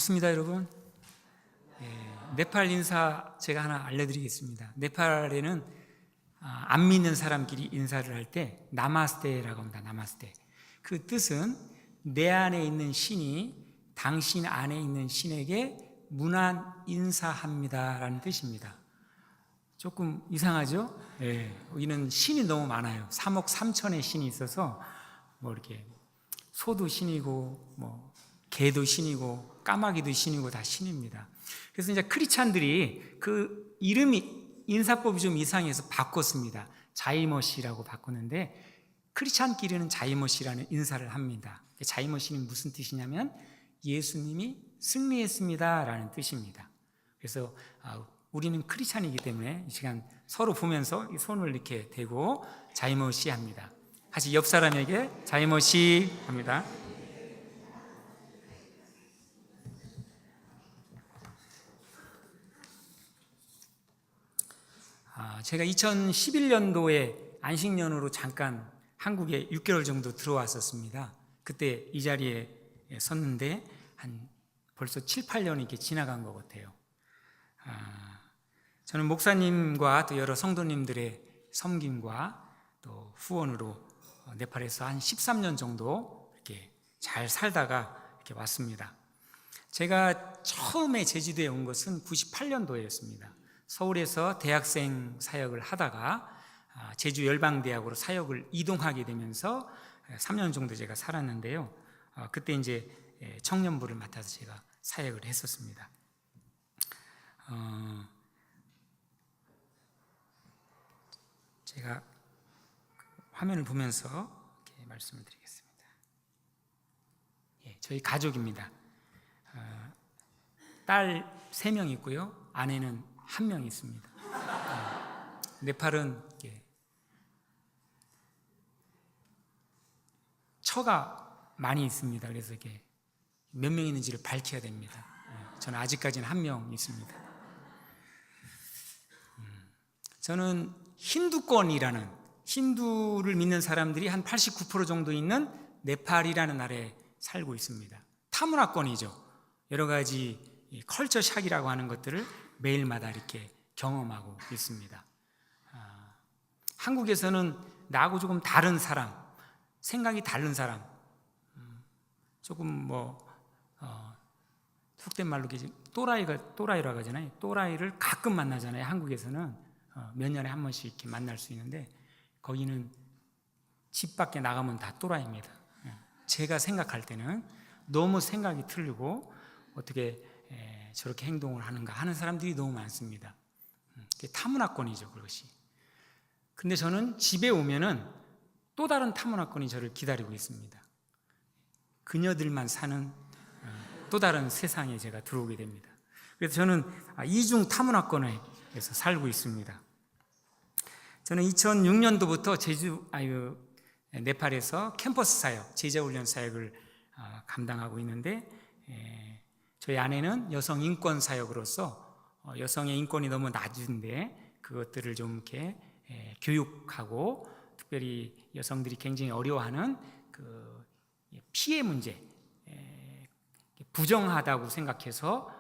반갑습니다, 여러분. 네팔 인사 제가 하나 알려드리겠습니다. 네팔에는 안 믿는 사람끼리 인사를 할 때 나마스테라고 합니다. 나마스테. 그 뜻은 내 안에 있는 신이 당신 안에 있는 신에게 문안 인사합니다라는 뜻입니다. 조금 이상하죠? 여기는 신이 너무 많아요. 3억 3천의 신이 있어서 이렇게 소도 신이고 개도 신이고 까마귀도 신이고 다 신입니다. 그래서 이제 크리스찬들이 그 이름이 인사법이 좀 이상해서 바꿨습니다. 자이머시라고 바꿨는데 크리스찬끼리는 자이머시라는 인사를 합니다. 자이머시는 무슨 뜻이냐면 예수님이 승리했습니다 라는 뜻입니다. 그래서 우리는 크리스찬이기 때문에 이 시간 서로 보면서 이 손을 이렇게 대고 자이머시 합니다. 같이 옆 사람에게 자이머시 합니다. 제가 2011년도에 안식년으로 잠깐 한국에 6개월 정도 들어왔었습니다. 그때 이 자리에 섰는데 한 벌써 7, 8년이 이렇게 지나간 것 같아요. 저는 목사님과 또 여러 성도님들의 섬김과 또 후원으로 네팔에서 한 13년 정도 이렇게 잘 살다가 이렇게 왔습니다. 제가 처음에 제주도에 온 것은 98년도였습니다. 서울에서 대학생 사역을 하다가 제주 열방대학으로 사역을 이동하게 되면서 3년 정도 제가 살았는데요. 그때 이제 청년부를 맡아서 제가 사역을 했었습니다. 제가 화면을 보면서 이렇게 말씀을 드리겠습니다. 저희 가족입니다. 딸 3명 있고요. 아내는 1명 있습니다. 네팔은 처가 많이 있습니다. 그래서 이렇게 몇 명 있는지를 밝혀야 됩니다. 저는 아직까지는 1명 있습니다. 저는 힌두권이라는 힌두를 믿는 사람들이 한 89% 정도 있는 네팔이라는 나라에 살고 있습니다. 타문화권이죠. 여러 가지 컬처 샥이라고 하는 것들을 매일마다 이렇게 경험하고 있습니다. 한국에서는 나하고 조금 다른 사람, 생각이 다른 사람, 조금 속된 말로 또라이라고 하잖아요. 또라이를 가끔 만나잖아요. 한국에서는 몇 년에 한 번씩 이렇게 만날 수 있는데 거기는 집 밖에 나가면 다 또라이입니다. 제가 생각할 때는 너무 생각이 틀리고 어떻게 저렇게 행동을 하는가 하는 사람들이 너무 많습니다. 타문화권이죠, 그것이. 근데 저는 집에 오면은 또 다른 타문화권이 저를 기다리고 있습니다. 그녀들만 사는 또 다른 세상에 제가 들어오게 됩니다. 그래서 저는 이중 타문화권에서 살고 있습니다. 저는 2006년도부터 네팔에서 캠퍼스 사역, 제자훈련 사역을 감당하고 있는데 저희 아내는 여성 인권 사역으로서 여성의 인권이 너무 낮은데 그것들을 좀 이렇게 교육하고 특별히 여성들이 굉장히 어려워하는 그 피해 문제, 부정하다고 생각해서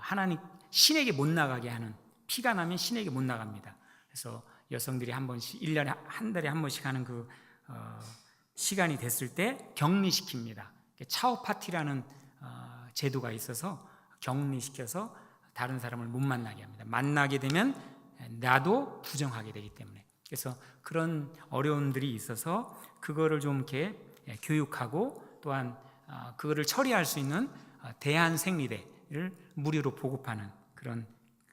하나님 신에게 못 나가게 하는, 피가 나면 신에게 못 나갑니다. 그래서 여성들이 한 번씩 1년에 한 달에 한 번씩 하는 그 시간이 됐을 때 격리시킵니다. 차오 파티라는 제도가 있어서 격리시켜서 다른 사람을 못 만나게 합니다. 만나게 되면 나도 부정하게 되기 때문에. 그래서 그런 어려움들이 있어서 그거를 좀 이렇게 교육하고 또한 그거를 처리할 수 있는 대한생리대를 무료로 보급하는 그런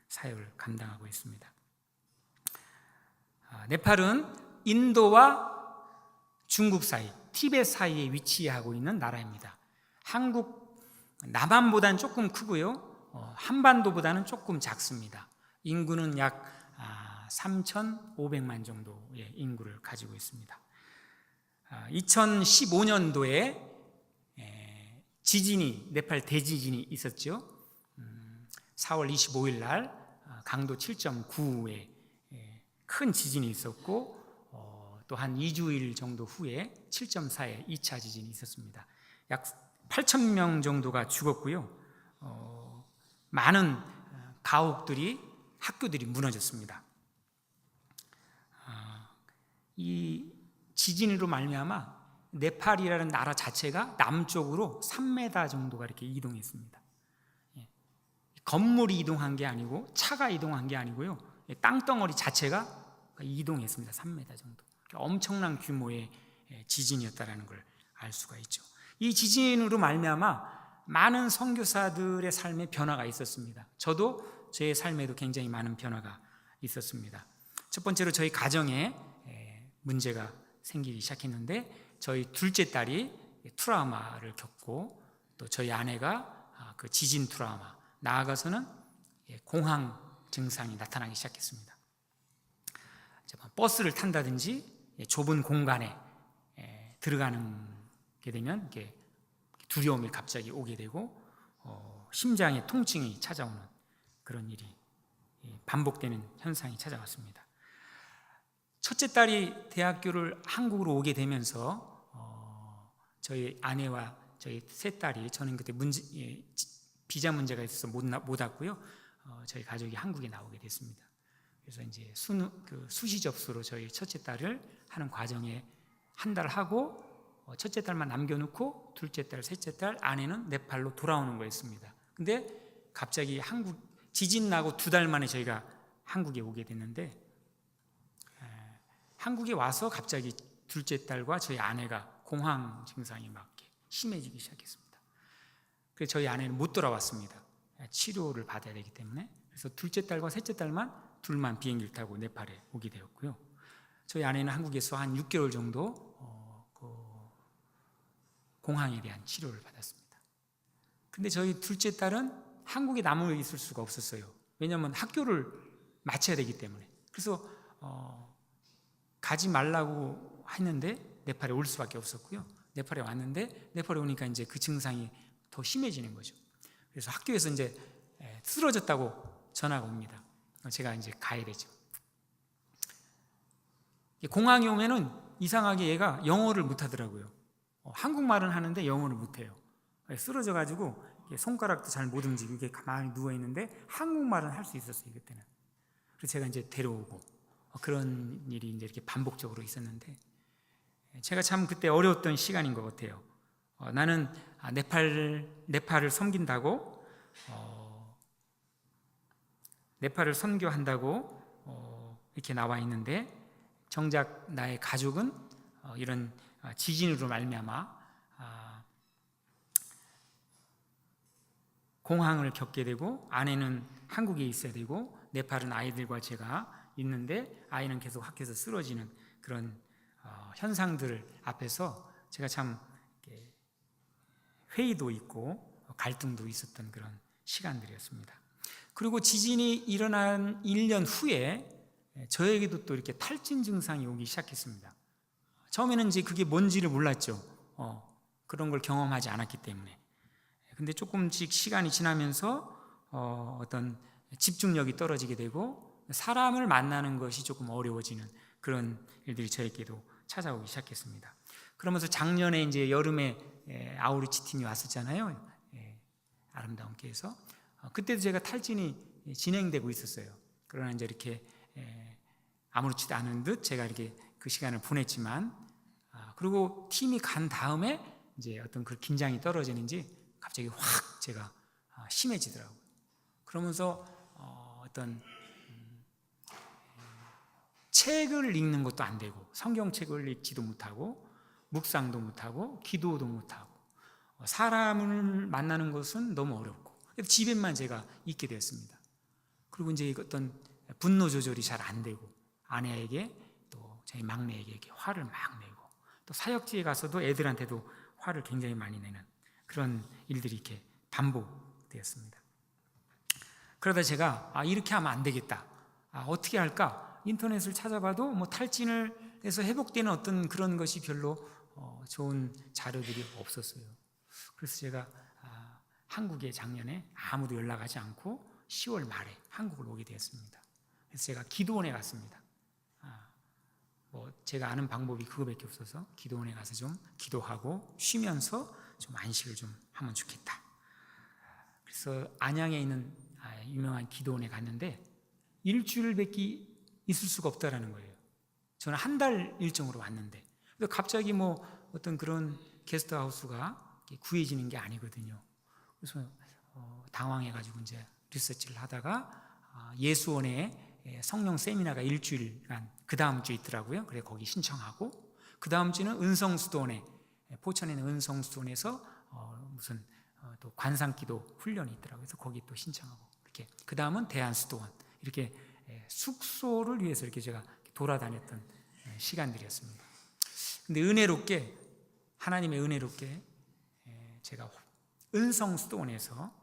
사역을 감당하고 있습니다. 네팔은 인도와 중국 사이, 티베트 사이에 위치하고 있는 나라입니다. 한국 남한보다는 조금 크고요. 한반도보다는 조금 작습니다. 인구는 약 3,500만 정도의 인구를 가지고 있습니다. 2015년도에 지진이, 네팔 대지진이 있었죠. 4월 25일 날 강도 7.9의 큰 지진이 있었고 또 한 2주일 정도 후에 7.4의 2차 지진이 있었습니다. 약 8,000명 정도가 죽었고요. 많은 가옥들이, 학교들이 무너졌습니다. 이 지진으로 말미암아 네팔이라는 나라 자체가 남쪽으로 3m 정도가 이렇게 이동했습니다. 건물이 이동한 게 아니고 차가 이동한 게 아니고요, 땅덩어리 자체가 이동했습니다. 3m 정도. 엄청난 규모의 지진이었다는 걸 알 수가 있죠. 이 지진으로 말미암아 많은 선교사들의 삶에 변화가 있었습니다. 저도 제 삶에도 굉장히 많은 변화가 있었습니다. 첫 번째로 저희 가정에 문제가 생기기 시작했는데, 저희 둘째 딸이 트라우마를 겪고, 또 저희 아내가 그 지진 트라우마, 나아가서는 공황 증상이 나타나기 시작했습니다. 버스를 탄다든지 좁은 공간에 들어가는 게 되면 이렇게 두려움이 갑자기 오게 되고, 심장에 통증이 찾아오는 그런 일이 반복되는 현상이 찾아왔습니다. 첫째 딸이 대학교를 한국으로 오게 되면서 저희 아내와 저희 세 딸이, 저는 그때 비자 문제가 있어서 못 왔고요, 저희 가족이 한국에 나오게 됐습니다. 그래서 이제 수시 접수로 저희 첫째 딸을 하는 과정에 한 달 하고, 첫째 딸만 남겨놓고 둘째 딸, 셋째 딸, 아내는 네팔로 돌아오는 거였습니다. 근데 갑자기 지진 나고 2달 만에 저희가 한국에 오게 됐는데, 한국에 와서 갑자기 둘째 딸과 저희 아내가 공황 증상이 막 심해지기 시작했습니다. 그래서 저희 아내는 못 돌아왔습니다. 치료를 받아야 되기 때문에. 그래서 둘째 딸과 셋째 딸만 둘만 비행기를 타고 네팔에 오게 되었고요. 저희 아내는 한국에서 한 6개월 정도 공황에 대한 치료를 받았습니다. 근데 저희 둘째 딸은 한국에 남아 있을 수가 없었어요. 왜냐하면 학교를 마쳐야 되기 때문에. 그래서 가지 말라고 했는데 네팔에 올 수밖에 없었고요. 네팔에 왔는데, 네팔에 오니까 이제 그 증상이 더 심해지는 거죠. 그래서 학교에서 이제 쓰러졌다고 전화가 옵니다. 제가 이제 가야 되죠. 공항에 오면은 이상하게 얘가 영어를 못하더라고요. 한국말은 하는데 영어를 못해요. 쓰러져가지고 손가락도 잘 못 움직이고 가만히 누워 있는데 한국말은 할 수 있었어요, 그때는. 그래서 제가 이제 데려오고, 그런 일이 이제 이렇게 반복적으로 있었는데, 제가 참 그때 어려웠던 시간인 것 같아요. 나는 네팔을 섬긴다고, 네팔을 선교한다고 이렇게 나와 있는데, 정작 나의 가족은 이런 지진으로 말미암아 공황을 겪게 되고, 아내는 한국에 있어야 되고, 네팔은 아이들과 제가 있는데 아이는 계속 학교에서 쓰러지는 그런 현상들 앞에서 제가 참 회의도 있고 갈등도 있었던 그런 시간들이었습니다. 그리고 지진이 일어난 1년 후에 저에게도 또 이렇게 탈진 증상이 오기 시작했습니다. 처음에는 이제 그게 뭔지를 몰랐죠. 그런 걸 경험하지 않았기 때문에. 근데 조금씩 시간이 지나면서 어떤 집중력이 떨어지게 되고, 사람을 만나는 것이 조금 어려워지는 그런 일들이 저에게도 찾아오기 시작했습니다. 그러면서 작년에 이제 여름에 아우리치 팀이 왔었잖아요. 아름다운 교회에서. 그때도 제가 탈진이 진행되고 있었어요. 그러나 이제 이렇게 아무렇지도 않은 듯 제가 이렇게 그 시간을 보냈지만, 그리고 팀이 간 다음에 이제 어떤 그 긴장이 떨어지는지 갑자기 확 제가 심해지더라고요. 그러면서 어떤 책을 읽는 것도 안 되고, 성경책을 읽지도 못하고, 묵상도 못하고, 기도도 못하고, 사람을 만나는 것은 너무 어렵고, 집에만 제가 있게 되었습니다. 그리고 이제 어떤 분노 조절이 잘 안 되고, 아내에게 또 저희 막내에게 이렇게 화를 막 내고, 또 사역지에 가서도 애들한테도 화를 굉장히 많이 내는 그런 일들이 이렇게 반복되었습니다. 그러다 제가 이렇게 하면 안 되겠다. 어떻게 할까? 인터넷을 찾아봐도 뭐 탈진을 해서 회복되는 어떤 그런 것이 별로 좋은 자료들이 없었어요. 그래서 제가 한국에 작년에 아무도 연락하지 않고 10월 말에 한국을 오게 되었습니다. 그래서 제가 기도원에 갔습니다. 제가 아는 방법이 그거밖에 없어서 기도원에 가서 좀 기도하고 쉬면서 좀 안식을 좀 하면 좋겠다. 그래서 안양에 있는 유명한 기도원에 갔는데 일주일밖에 있을 수가 없다라는 거예요. 저는 한 달 일정으로 왔는데 갑자기 뭐 어떤 그런 게스트하우스가 구해지는 게 아니거든요. 그래서 당황해가지고 이제 리서치를 하다가 예수원에 성령 세미나가 일주일간 그 다음 주에 있더라고요. 그래 거기 신청하고 그 다음 주는 은성수도원에 포천에 있는 은성수도원에서 무슨 또 관상기도 훈련이 있더라고요. 그래서 거기 또 신청하고 이렇게 그 다음은 대한수도원 이렇게 숙소를 위해서 이렇게 제가 돌아다녔던 시간들이었습니다. 근데 은혜롭게 하나님의 은혜롭게 제가 은성수도원에서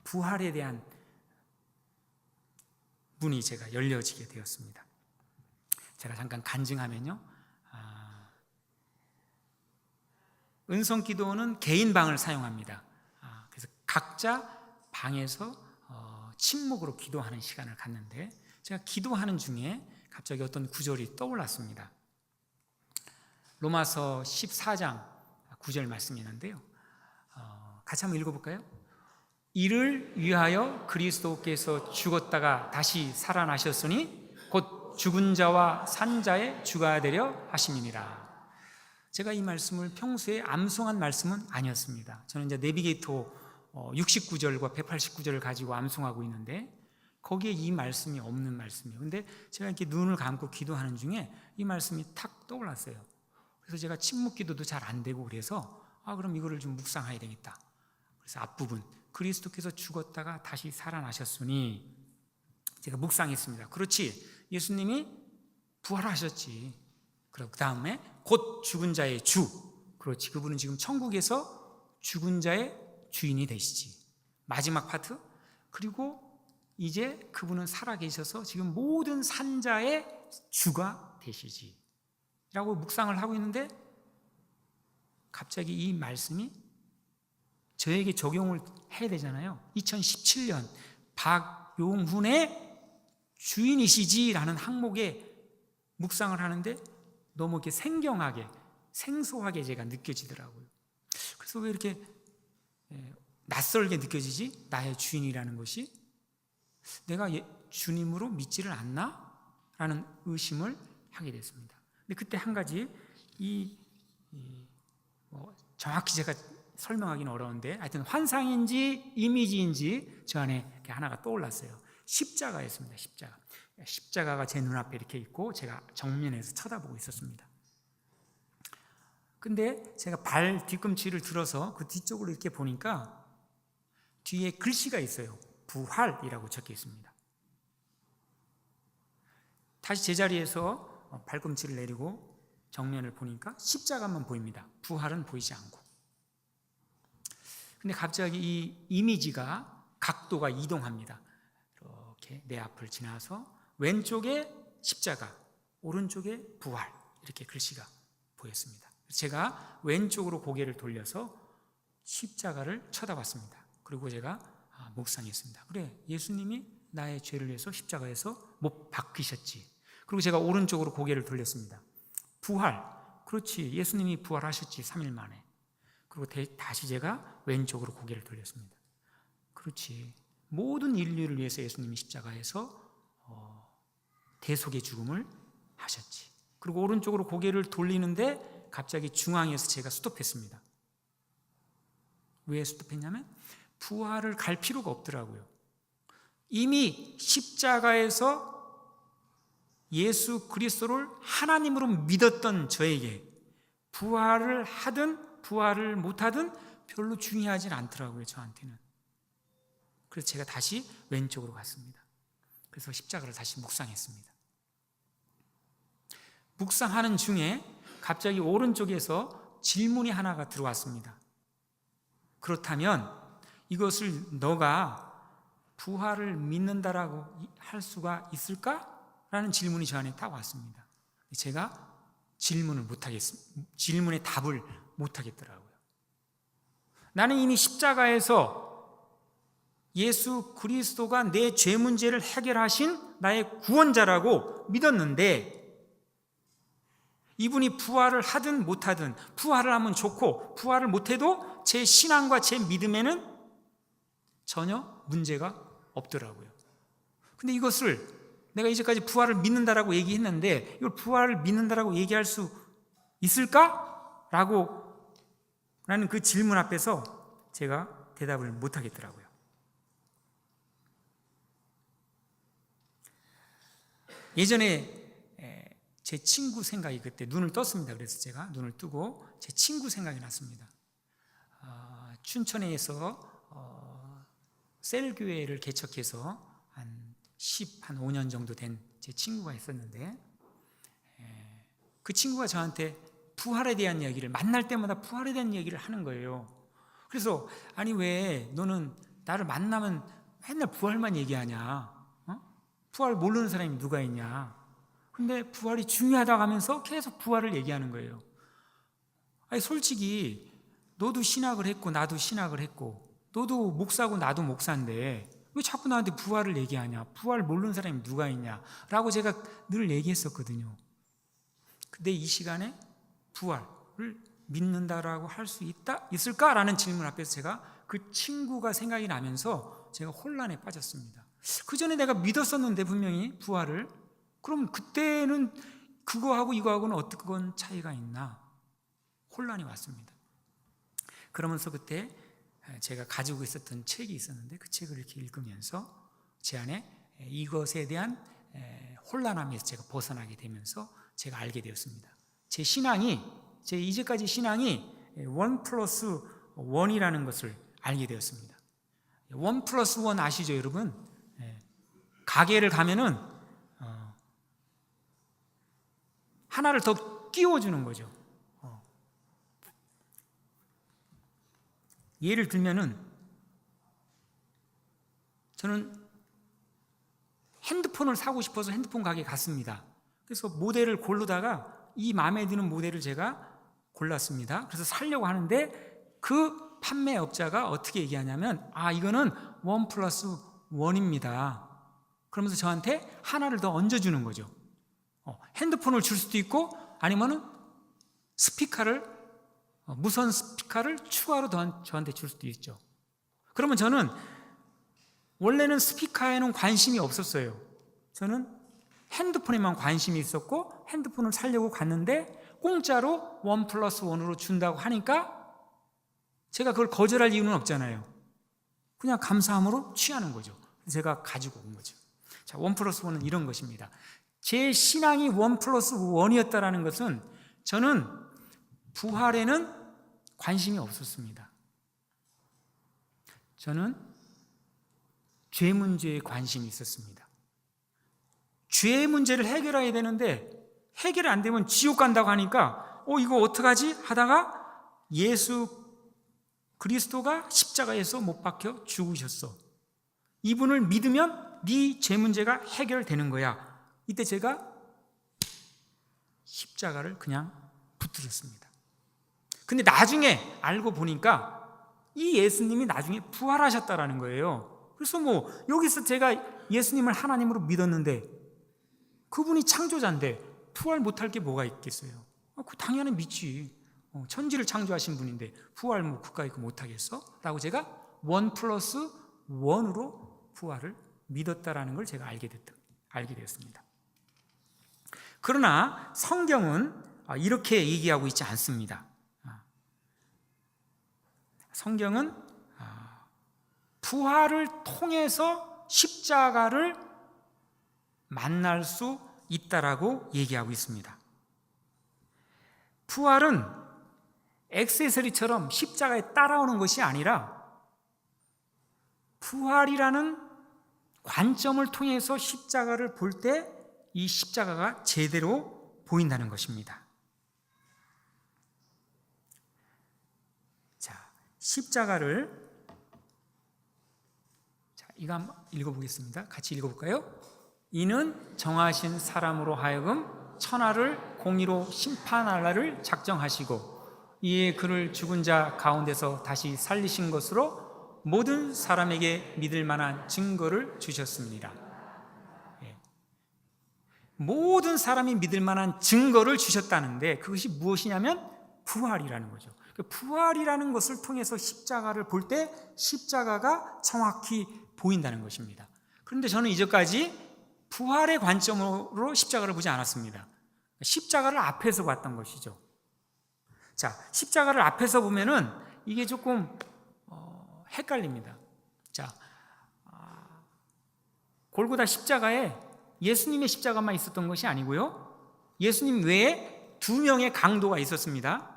부활에 대한 문이 제가 열려지게 되었습니다. 제가 잠깐 간증하면요, 은성기도원은 개인 방을 사용합니다. 그래서 각자 방에서 침묵으로 기도하는 시간을 갖는데 제가 기도하는 중에 갑자기 어떤 구절이 떠올랐습니다. 로마서 14장 9절 말씀이 있는데요, 같이 한번 읽어볼까요? 이를 위하여 그리스도께서 죽었다가 다시 살아나셨으니 곧 죽은 자와 산 자의 주가 되려 하심이니라. 제가 이 말씀을 평소에 암송한 말씀은 아니었습니다. 저는 이제 내비게이터 69절과 189절을 가지고 암송하고 있는데 거기에 이 말씀이 없는 말씀이에요. 근데 제가 이렇게 눈을 감고 기도하는 중에 이 말씀이 탁 떠올랐어요. 그래서 제가 침묵 기도도 잘 안 되고 그래서 그럼 이거를 좀 묵상해야 되겠다. 그래서 앞부분 그리스도께서 죽었다가 다시 살아나셨으니 제가 묵상했습니다. 그렇지, 예수님이 부활하셨지. 그리고 그 다음에 곧 죽은 자의 주, 그렇지, 그분은 지금 천국에서 죽은 자의 주인이 되시지. 마지막 파트, 그리고 이제 그분은 살아계셔서 지금 모든 산자의 주가 되시지 라고 묵상을 하고 있는데 갑자기 이 말씀이 저에게 적용을 해야 되잖아요. 2017년 박용훈의 주인이시지라는 항목에 묵상을 하는데 너무 이렇게 생경하게 생소하게 제가 느껴지더라고요. 그래서 왜 이렇게 낯설게 느껴지지? 나의 주인이라는 것이 내가 주님으로 믿지를 않나? 라는 의심을 하게 됐습니다. 근데 그때 한 가지 정확히 제가 설명하기는 어려운데 하여튼 환상인지 이미지인지 저 안에 하나가 떠올랐어요. 십자가였습니다. 십자가가 제 눈앞에 이렇게 있고 제가 정면에서 쳐다보고 있었습니다. 근데 제가 발 뒤꿈치를 들어서 그 뒤쪽으로 이렇게 보니까 뒤에 글씨가 있어요. 부활이라고 적혀 있습니다. 다시 제자리에서 발꿈치를 내리고 정면을 보니까 십자가만 보입니다. 부활은 보이지 않고. 근데 갑자기 이 이미지가 각도가 이동합니다. 이렇게 내 앞을 지나서 왼쪽에 십자가, 오른쪽에 부활, 이렇게 글씨가 보였습니다. 제가 왼쪽으로 고개를 돌려서 십자가를 쳐다봤습니다. 그리고 제가 묵상했습니다. 그래, 예수님이 나의 죄를 위해서 십자가에서 못 박히셨지. 그리고 제가 오른쪽으로 고개를 돌렸습니다. 부활, 그렇지, 예수님이 부활하셨지, 3일 만에. 그리고 다시 제가 왼쪽으로 고개를 돌렸습니다. 그렇지, 모든 인류를 위해서 예수님이 십자가에서 대속의 죽음을 하셨지. 그리고 오른쪽으로 고개를 돌리는데 갑자기 중앙에서 제가 스톱했습니다. 왜 스톱했냐면 부활을 갈 필요가 없더라고요. 이미 십자가에서 예수 그리스도를 하나님으로 믿었던 저에게 부활을 하든 부활을 못하든 별로 중요하진 않더라고요, 저한테는. 그래서 제가 다시 왼쪽으로 갔습니다. 그래서 십자가를 다시 묵상했습니다. 묵상하는 중에 갑자기 오른쪽에서 질문이 하나가 들어왔습니다. 그렇다면 이것을 너가 부활을 믿는다라고 할 수가 있을까? 라는 질문이 저 안에 딱 왔습니다. 제가 질문의 답을 못하겠더라고요. 나는 이미 십자가에서 예수 그리스도가 내 죄 문제를 해결하신 나의 구원자라고 믿었는데 이분이 부활을 하든 못하든 부활을 하면 좋고 부활을 못해도 제 신앙과 제 믿음에는 전혀 문제가 없더라고요. 근데 이것을 내가 이제까지 부활을 믿는다라고 얘기했는데 이걸 부활을 믿는다라고 얘기할 수 있을까? 라는 그 질문 앞에서 제가 대답을 못 하겠더라고요. 예전에 제 친구 생각이 그때 눈을 떴습니다. 그래서 제가 눈을 뜨고 제 친구 생각이 났습니다. 춘천에서 셀교회를 개척해서 한 5년 정도 된 제 친구가 있었는데 그 친구가 저한테 부활에 대한 이야기를 만날 때마다 부활에 대한 이야기를 하는 거예요. 그래서 아니 왜 너는 나를 만나면 맨날 부활만 얘기하냐? 부활 모르는 사람이 누가 있냐? 근데 부활이 중요하다고 하면서 계속 부활을 얘기하는 거예요. 아니 솔직히 너도 신학을 했고 나도 신학을 했고 너도 목사고 나도 목사인데 왜 자꾸 나한테 부활을 얘기하냐? 부활 모르는 사람이 누가 있냐? 라고 제가 늘 얘기했었거든요. 근데 이 시간에 부활을 믿는다라고 할 수 있을까라는 질문 앞에서 제가 그 친구가 생각이 나면서 제가 혼란에 빠졌습니다. 그 전에 내가 믿었었는데 분명히 부활을, 그럼 그때는 그거하고 이거하고는 어떤 차이가 있나? 혼란이 왔습니다. 그러면서 그때 제가 가지고 있었던 책이 있었는데 그 책을 이렇게 읽으면서 제 안에 이것에 대한 혼란함에서 제가 벗어나게 되면서 제가 알게 되었습니다. 제 이제까지 신앙이 1+1이라는 것을 알게 되었습니다. 1+1 아시죠, 여러분? 가게를 가면은 하나를 더 끼워주는 거죠. 예를 들면은 저는 핸드폰을 사고 싶어서 핸드폰 가게에 갔습니다. 그래서 모델을 고르다가 이 마음에 드는 모델을 제가 골랐습니다. 그래서 사려고 하는데 그 판매업자가 어떻게 얘기하냐면 이거는 1+1입니다. 그러면서 저한테 하나를 더 얹어주는 거죠. 핸드폰을 줄 수도 있고 아니면은 무선 스피커를 추가로 저한테 줄 수도 있죠. 그러면 저는 원래는 스피커에는 관심이 없었어요. 저는 핸드폰에만 관심이 있었고 핸드폰을 사려고 갔는데 공짜로 1+1으로 준다고 하니까 제가 그걸 거절할 이유는 없잖아요. 그냥 감사함으로 취하는 거죠. 제가 가지고 온 거죠. 자, 1+1은 이런 것입니다. 제 신앙이 1+1이었다는 것은 저는 부활에는 관심이 없었습니다. 저는 죄 문제에 관심이 있었습니다. 죄 문제를 해결해야 되는데 해결이 안 되면 지옥 간다고 하니까 이거 어떡하지? 하다가 예수 그리스도가 십자가에서 못 박혀 죽으셨어. 이분을 믿으면 네 죄 문제가 해결되는 거야. 이때 제가 십자가를 그냥 붙들었습니다. 근데 나중에 알고 보니까 이 예수님이 나중에 부활하셨다라는 거예요. 그래서 여기서 제가 예수님을 하나님으로 믿었는데 그분이 창조자인데 부활 못할 게 뭐가 있겠어요? 그 당연히 믿지. 천지를 창조하신 분인데 부활 그까이 못하겠어? 라고 제가 1+1으로 부활을 믿었다라는 걸 제가 알게 되었습니다. 그러나 성경은 이렇게 얘기하고 있지 않습니다. 성경은 부활을 통해서 십자가를 만날 수 있다라고 얘기하고 있습니다. 부활은 액세서리처럼 십자가에 따라오는 것이 아니라 부활이라는 관점을 통해서 십자가를 볼 때 이 십자가가 제대로 보인다는 것입니다. 자, 십자가를 이거 한번 읽어보겠습니다. 같이 읽어볼까요? 이는 정하신 사람으로 하여금 천하를 공의로 심판하라를 작정하시고 이에 그를 죽은 자 가운데서 다시 살리신 것으로 모든 사람에게 믿을 만한 증거를 주셨습니다. 모든 사람이 믿을 만한 증거를 주셨다는데 그것이 무엇이냐면 부활이라는 거죠. 부활이라는 것을 통해서 십자가를 볼 때 십자가가 정확히 보인다는 것입니다. 그런데 저는 이제까지 부활의 관점으로 십자가를 보지 않았습니다. 십자가를 앞에서 봤던 것이죠. 자, 십자가를 앞에서 보면은 이게 조금 헷갈립니다. 자, 골고다 십자가에 예수님의 십자가만 있었던 것이 아니고요, 예수님 외에 2명의 강도가 있었습니다.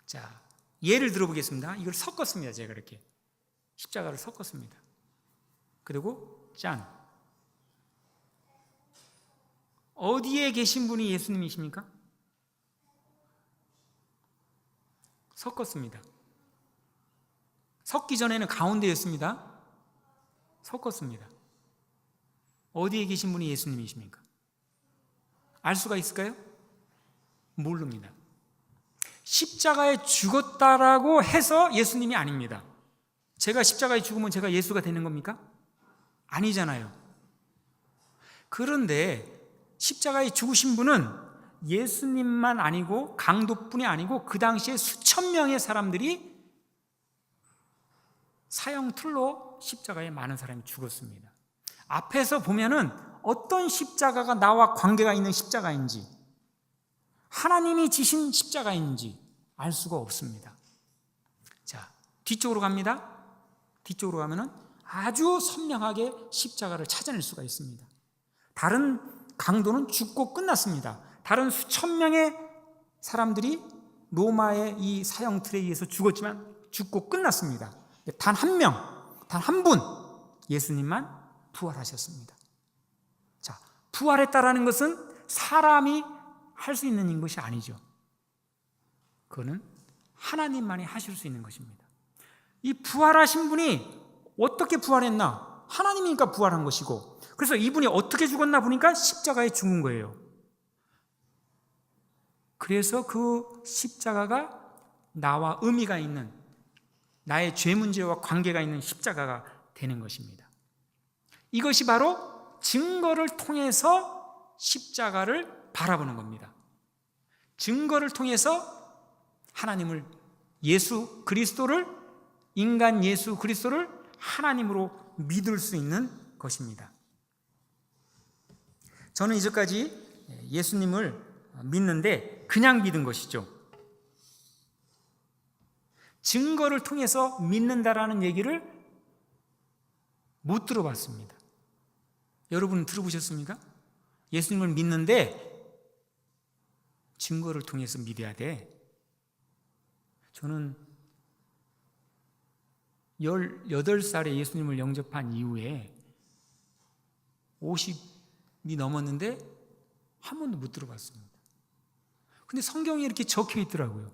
자, 예를 들어보겠습니다. 이걸 섞었습니다. 제가 이렇게 십자가를 섞었습니다. 그리고 짠, 어디에 계신 분이 예수님이십니까? 섞었습니다. 섞기 전에는 가운데였습니다. 섞었습니다. 어디에 계신 분이 예수님이십니까? 알 수가 있을까요? 모릅니다. 십자가에 죽었다라고 해서 예수님이 아닙니다. 제가 십자가에 죽으면 제가 예수가 되는 겁니까? 아니잖아요. 그런데 십자가에 죽으신 분은 예수님만 아니고 강도뿐이 아니고 그 당시에 수천 명의 사람들이 사형틀로 십자가에 많은 사람이 죽었습니다. 앞에서 보면은 어떤 십자가가 나와 관계가 있는 십자가인지, 하나님이 지신 십자가인지 알 수가 없습니다. 자, 뒤쪽으로 갑니다. 뒤쪽으로 가면은 아주 선명하게 십자가를 찾아낼 수가 있습니다. 다른 강도는 죽고 끝났습니다. 다른 수천 명의 사람들이 로마의 이 사형틀에 의해서 죽었지만 죽고 끝났습니다. 단 한 명, 단 한 분, 예수님만 부활하셨습니다. 자, 부활했다라는 것은 사람이 할 수 있는 것이 아니죠. 그거는 하나님만이 하실 수 있는 것입니다. 이 부활하신 분이 어떻게 부활했나? 하나님이니까 부활한 것이고, 그래서 이분이 어떻게 죽었나 보니까 십자가에 죽은 거예요. 그래서 그 십자가가 나와 의미가 있는, 나의 죄 문제와 관계가 있는 십자가가 되는 것입니다. 이것이 바로 증거를 통해서 십자가를 바라보는 겁니다. 증거를 통해서 하나님을, 예수 그리스도를, 인간 예수 그리스도를 하나님으로 믿을 수 있는 것입니다. 저는 이제까지 예수님을 믿는데 그냥 믿은 것이죠. 증거를 통해서 믿는다라는 얘기를 못 들어봤습니다. 여러분 들어보셨습니까? 예수님을 믿는데 증거를 통해서 믿어야 돼. 저는 18살에 예수님을 영접한 이후에 50이 넘었는데 한 번도 못 들어봤습니다. 근데 성경에 이렇게 적혀 있더라고요.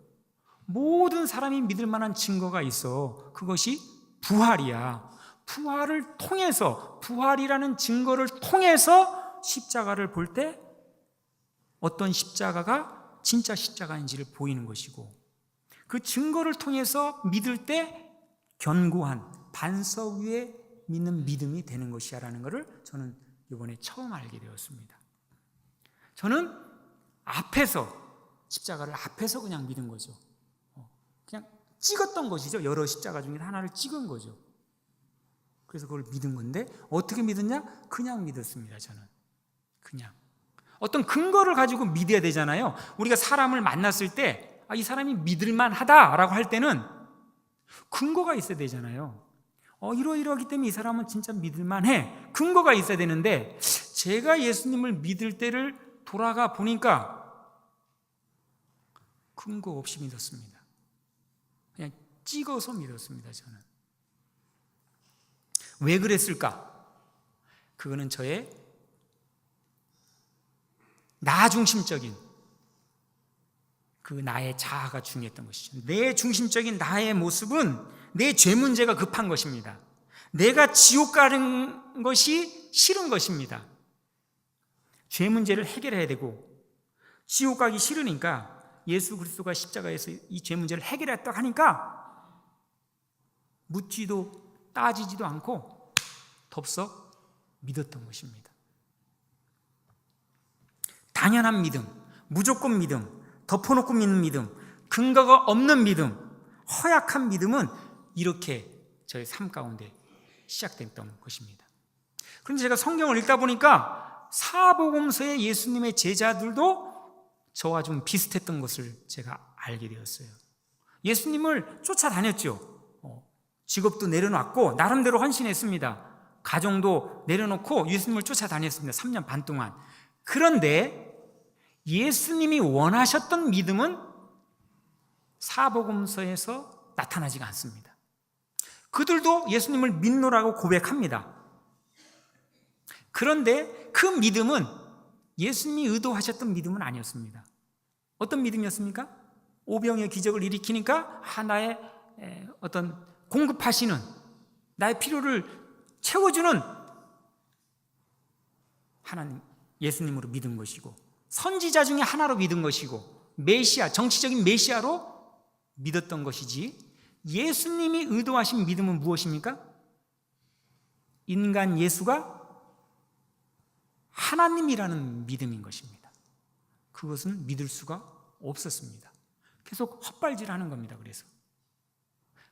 모든 사람이 믿을 만한 증거가 있어. 그것이 부활이야. 부활을 통해서, 부활이라는 증거를 통해서 십자가를 볼 때 어떤 십자가가 진짜 십자가인지를 보이는 것이고, 그 증거를 통해서 믿을 때 견고한 반석 위에 믿는 믿음이 되는 것이야라는 것을 저는 이번에 처음 알게 되었습니다. 저는 앞에서, 십자가를 앞에서 그냥 믿은 거죠. 그냥 찍었던 것이죠. 여러 십자가 중에 하나를 찍은 거죠. 그래서 그걸 믿은 건데 어떻게 믿었냐? 그냥 믿었습니다. 저는 그냥 어떤 근거를 가지고 믿어야 되잖아요. 우리가 사람을 만났을 때 이 사람이 믿을만 하다라고 할 때는 근거가 있어야 되잖아요. 이러이러하기 때문에 이 사람은 진짜 믿을만 해. 근거가 있어야 되는데 제가 예수님을 믿을 때를 돌아가 보니까 근거 없이 믿었습니다. 그냥 찍어서 믿었습니다. 저는. 왜 그랬을까? 그거는 저의 나 중심적인 그 나의 자아가 중요했던 것이죠. 내 중심적인 나의 모습은 내 죄 문제가 급한 것입니다. 내가 지옥 가는 것이 싫은 것입니다. 죄 문제를 해결해야 되고 지옥 가기 싫으니까 예수 그리스도가 십자가에서 이 죄 문제를 해결했다고 하니까 묻지도 따지지도 않고 덥석 믿었던 것입니다. 당연한 믿음, 무조건 믿음, 덮어놓고 믿는 믿음, 근거가 없는 믿음, 허약한 믿음은 이렇게 저희 삶 가운데 시작됐던 것입니다. 그런데 제가 성경을 읽다 보니까 사복음서의 예수님의 제자들도 저와 좀 비슷했던 것을 제가 알게 되었어요. 예수님을 쫓아다녔죠. 직업도 내려놨고 나름대로 헌신했습니다. 가정도 내려놓고 예수님을 쫓아다녔습니다. 3년 반 동안. 그런데 예수님이 원하셨던 믿음은 사복음서에서 나타나지가 않습니다. 그들도 예수님을 믿노라고 고백합니다. 그런데 그 믿음은 예수님이 의도하셨던 믿음은 아니었습니다. 어떤 믿음이었습니까? 오병이어 기적을 일으키니까 하나의 어떤 공급하시는, 나의 필요를 채워주는 하나님, 예수님으로 믿은 것이고, 선지자 중에 하나로 믿은 것이고, 메시아, 정치적인 메시아로 믿었던 것이지, 예수님이 의도하신 믿음은 무엇입니까? 인간 예수가 하나님이라는 믿음인 것입니다. 그것은 믿을 수가 없었습니다. 계속 헛발질하는 겁니다.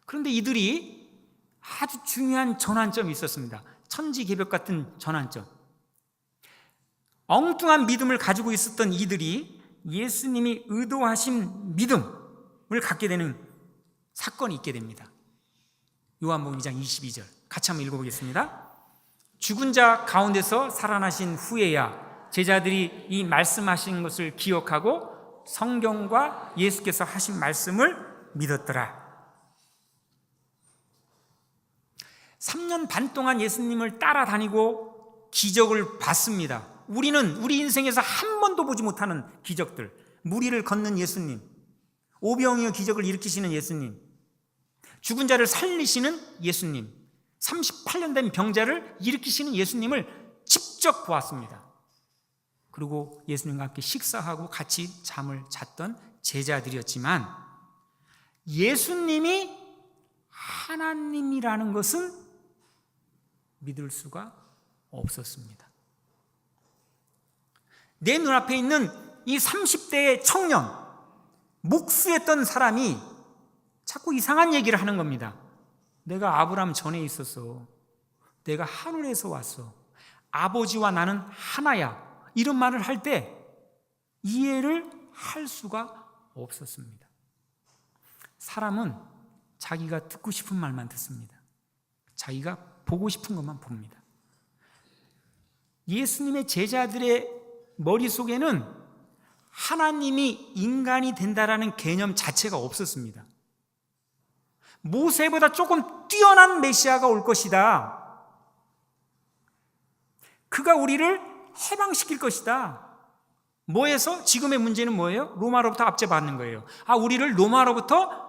그런데 이들이 아주 중요한 전환점이 있었습니다. 천지개벽 같은 전환점. 엉뚱한 믿음을 가지고 있었던 이들이 예수님이 의도하신 믿음을 갖게 되는 사건이 있게 됩니다. 요한복음 2장 22절 같이 한번 읽어보겠습니다. 죽은 자 가운데서 살아나신 후에야 제자들이 이 말씀하신 것을 기억하고 성경과 예수께서 하신 말씀을 믿었더라. 3년 반 동안 예수님을 따라다니고 기적을 봤습니다. 우리는 우리 인생에서 한 번도 보지 못하는 기적들, 무리를 걷는 예수님, 오병이어 기적을 일으키시는 예수님, 죽은 자를 살리시는 예수님, 38년 된 병자를 일으키시는 예수님을 직접 보았습니다. 그리고 예수님과 함께 식사하고 같이 잠을 잤던 제자들이었지만 예수님이 하나님이라는 것은 믿을 수가 없었습니다. 내 눈앞에 있는 이 30대의 청년, 목수였던 사람이 자꾸 이상한 얘기를 하는 겁니다. 내가 아브라함 전에 있었어. 내가 하늘에서 왔어. 아버지와 나는 하나야. 이런 말을 할 때 이해를 할 수가 없었습니다. 사람은 자기가 듣고 싶은 말만 듣습니다. 자기가 보고 싶은 것만 봅니다. 예수님의 제자들의 머릿속에는 하나님이 인간이 된다라는 개념 자체가 없었습니다. 모세보다 조금 뛰어난 메시아가 올 것이다. 그가 우리를 해방시킬 것이다. 뭐에서? 지금의 문제는 뭐예요? 로마로부터 압제받는 거예요. 우리를 로마로부터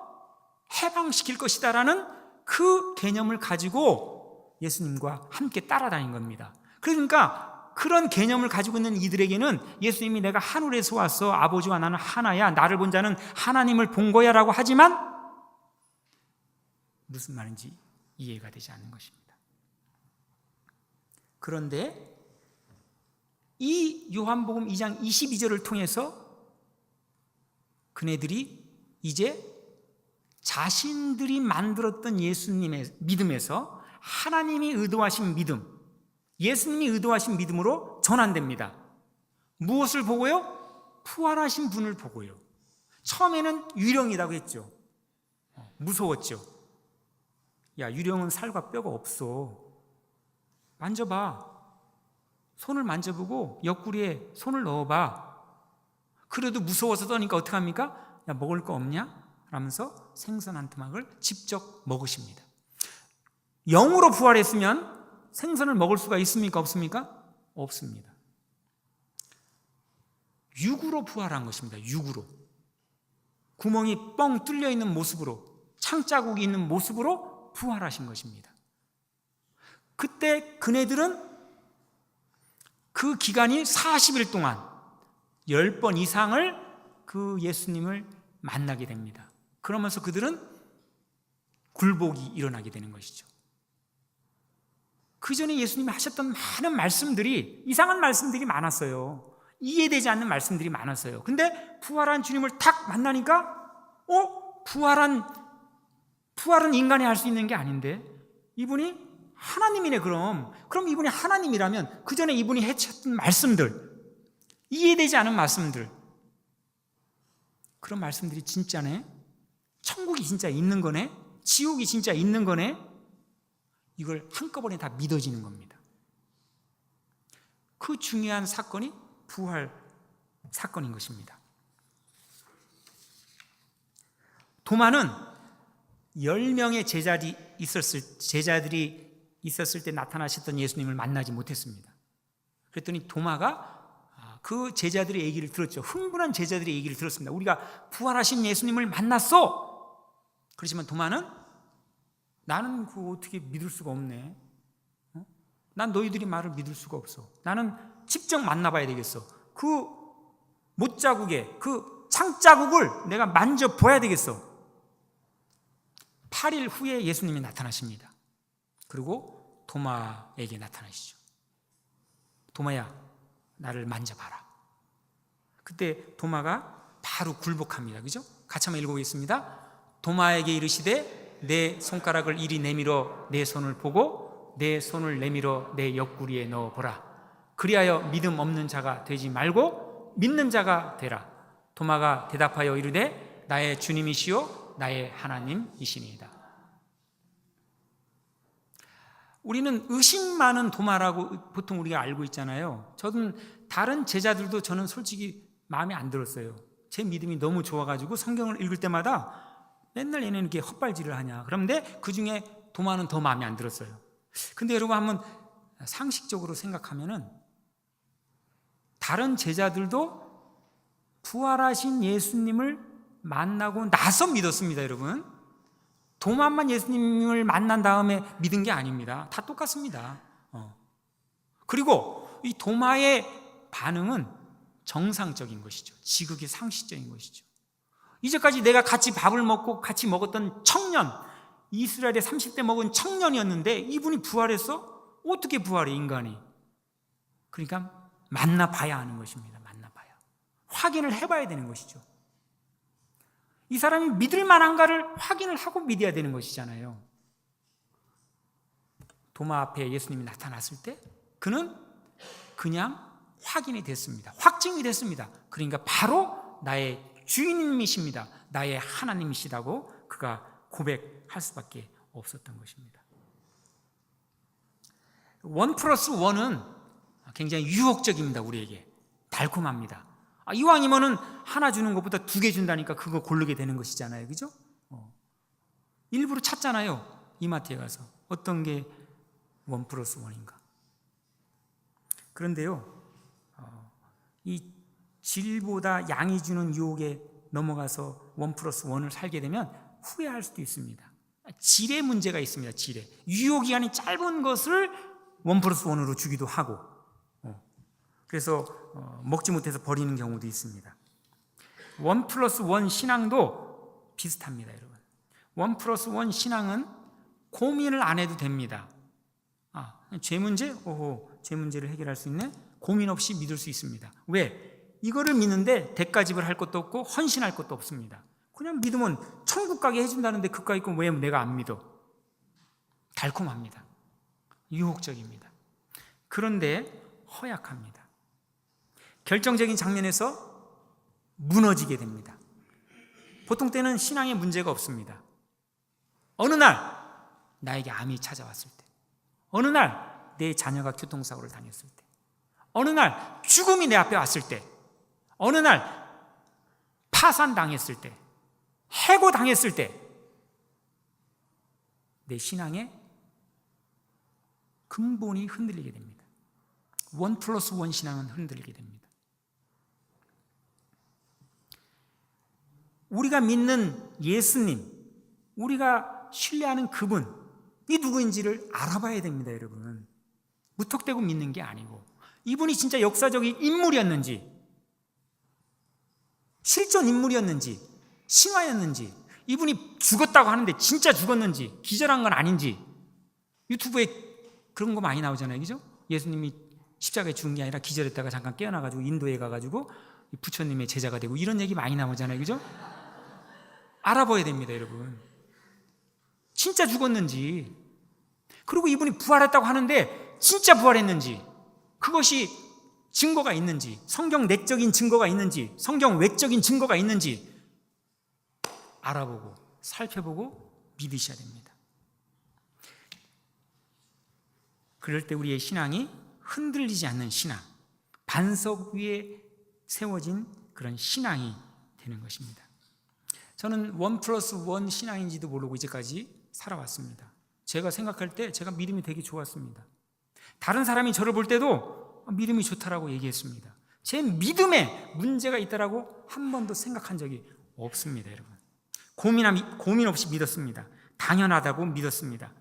해방시킬 것이다 라는 그 개념을 가지고 예수님과 함께 따라다닌 겁니다. 그러니까 그런 개념을 가지고 있는 이들에게는 예수님이 내가 하늘에서 왔어. 아버지와 나는 하나야. 나를 본 자는 하나님을 본 거야 라고 하지만 무슨 말인지 이해가 되지 않는 것입니다. 그런데 이 요한복음 2장 22절을 통해서 그네들이 이제 자신들이 만들었던 예수님의 믿음에서 하나님이 의도하신 믿음, 예수님이 의도하신 믿음으로 전환됩니다. 무엇을 보고요? 부활하신 분을 보고요. 처음에는 유령이라고 했죠. 무서웠죠. 야, 유령은 살과 뼈가 없어. 만져봐. 손을 만져보고 옆구리에 손을 넣어봐. 그래도 무서워서 떠니까 어떡합니까? 야, 먹을 거 없냐? 라면서 생선 한 토막을 직접 먹으십니다. 영으로 부활했으면 생선을 먹을 수가 있습니까? 없습니까? 없습니다. 육으로 부활한 것입니다. 육으로. 구멍이 뻥 뚫려 있는 모습으로, 창자국이 있는 모습으로 부활하신 것입니다. 그때 그네들은 그 기간이 40일 동안 10번 이상을 그 예수님을 만나게 됩니다. 그러면서 그들은 굴복이 일어나게 되는 것이죠. 그 전에 예수님이 하셨던 많은 말씀들이, 이상한 말씀들이 많았어요. 이해되지 않는 말씀들이 많았어요. 근데 부활한 주님을 탁 만나니까 부활은 인간이 할 수 있는 게 아닌데 이분이 하나님이네. 그럼 이분이 하나님이라면 그 전에 이분이 해쳤던 말씀들, 이해되지 않은 말씀들, 그런 말씀들이 진짜네? 천국이 진짜 있는 거네? 지옥이 진짜 있는 거네? 이걸 한꺼번에 다 믿어지는 겁니다. 그 중요한 사건이 부활 사건인 것입니다. 도마는 10명의 제자들이 있었을 때 나타나셨던 예수님을 만나지 못했습니다. 그랬더니 도마가 그 제자들의 얘기를 들었죠. 흥분한 제자들의 얘기를 들었습니다. 우리가 부활하신 예수님을 만났어. 그렇지만 도마는 나는 그거 어떻게 믿을 수가 없네. 난 너희들이 말을 믿을 수가 없어. 나는 직접 만나봐야 되겠어. 그 못자국에 그 창자국을 내가 만져봐야 되겠어. 8일 후에 예수님이 나타나십니다. 그리고 도마에게 나타나시죠. 도마야, 나를 만져봐라. 그때 도마가 바로 굴복합니다. 그죠? 같이 한번 읽어보겠습니다. 도마에게 이르시되 내 손가락을 이리 내밀어 내 손을 보고 내 손을 내밀어 내 옆구리에 넣어보라. 그리하여 믿음 없는 자가 되지 말고 믿는 자가 되라. 도마가 대답하여 이르되 나의 주님이시요 나의 하나님이시니이다. 우리는 의심 많은 도마라고 보통 우리가 알고 있잖아요. 저는 다른 제자들도 저는 솔직히 마음에 안 들었어요. 제 믿음이 너무 좋아가지고 성경을 읽을 때마다 맨날 얘는 이렇게 헛발질을 하냐. 그런데 그 중에 도마는 더 마음에 안 들었어요. 근데 여러분 한번 상식적으로 생각하면은 다른 제자들도 부활하신 예수님을 만나고 나서 믿었습니다, 여러분. 도마만 예수님을 만난 다음에 믿은 게 아닙니다. 다 똑같습니다. 그리고 이 도마의 반응은 정상적인 것이죠. 지극히 상식적인 것이죠. 이제까지 내가 같이 밥을 먹고 같이 먹었던 청년, 이스라엘에 30대 먹은 청년이었는데 이분이 부활했어? 어떻게 부활해, 인간이? 그러니까 만나봐야 하는 것입니다. 만나봐야. 확인을 해봐야 되는 것이죠. 이 사람이 믿을 만한가를 확인을 하고 믿어야 되는 것이잖아요. 도마 앞에 예수님이 나타났을 때 그는 그냥 확인이 됐습니다. 확증이 됐습니다. 그러니까 바로 나의 주인님이십니다. 나의 하나님이시다고 그가 고백할 수밖에 없었던 것입니다. 1+1은 굉장히 유혹적입니다. 우리에게 달콤합니다. 이왕이면은 하나 주는 것보다 2개 준다니까 그거 고르게 되는 것이잖아요. 그죠? 일부러 찾잖아요. 이마트에 가서 어떤 게 1+1인가. 그런데요, 이 질보다 양이 주는 유혹에 넘어가서 1+1을 살게 되면 후회할 수도 있습니다. 질의 문제가 있습니다. 질에 유효기간이 짧은 것을 1+1으로 주기도 하고, 그래서 먹지 못해서 버리는 경우도 있습니다. 1+1 신앙도 비슷합니다, 여러분. 1+1 신앙은 고민을 안 해도 됩니다. 죄 문제? 죄 문제를 해결할 수 있네? 고민 없이 믿을 수 있습니다. 왜? 이거를 믿는데 대가집을 할 것도 없고 헌신할 것도 없습니다. 그냥 믿으면 천국 가게 해준다는데 그까이 거 왜 내가 안 믿어? 달콤합니다. 유혹적입니다. 그런데 허약합니다. 결정적인 장면에서 무너지게 됩니다. 보통 때는 신앙에 문제가 없습니다. 어느 날 나에게 암이 찾아왔을 때, 어느 날 내 자녀가 교통사고를 당했을 때, 어느 날 죽음이 내 앞에 왔을 때, 어느 날 파산당했을 때, 해고당했을 때, 내 신앙의 근본이 흔들리게 됩니다. 1+1 신앙은 흔들리게 됩니다. 우리가 믿는 예수님, 우리가 신뢰하는 그분이 누구인지를 알아봐야 됩니다, 여러분. 무턱대고 믿는 게 아니고, 이분이 진짜 역사적인 인물이었는지, 실존 인물이었는지, 신화였는지, 이분이 죽었다고 하는데 진짜 죽었는지, 기절한 건 아닌지, 유튜브에 그런 거 많이 나오잖아요, 그죠? 예수님이 십자가에 죽은 게 아니라 기절했다가 잠깐 깨어나가지고 인도에 가가지고 부처님의 제자가 되고 이런 얘기 많이 나오잖아요, 그죠? 알아봐야 됩니다, 여러분. 진짜 죽었는지, 그리고 이분이 부활했다고 하는데 진짜 부활했는지, 그것이 증거가 있는지, 성경 내적인 증거가 있는지, 성경 외적인 증거가 있는지 알아보고 살펴보고 믿으셔야 됩니다. 그럴 때 우리의 신앙이 흔들리지 않는 신앙, 반석 위에 세워진 그런 신앙이 되는 것입니다. 저는 1+1 신앙인지도 모르고 이제까지 살아왔습니다. 제가 생각할 때 제가 믿음이 되게 좋았습니다. 다른 사람이 저를 볼 때도 믿음이 좋다라고 얘기했습니다. 제 믿음에 문제가 있다라고 한 번도 생각한 적이 없습니다, 여러분. 고민 없이 믿었습니다. 당연하다고 믿었습니다.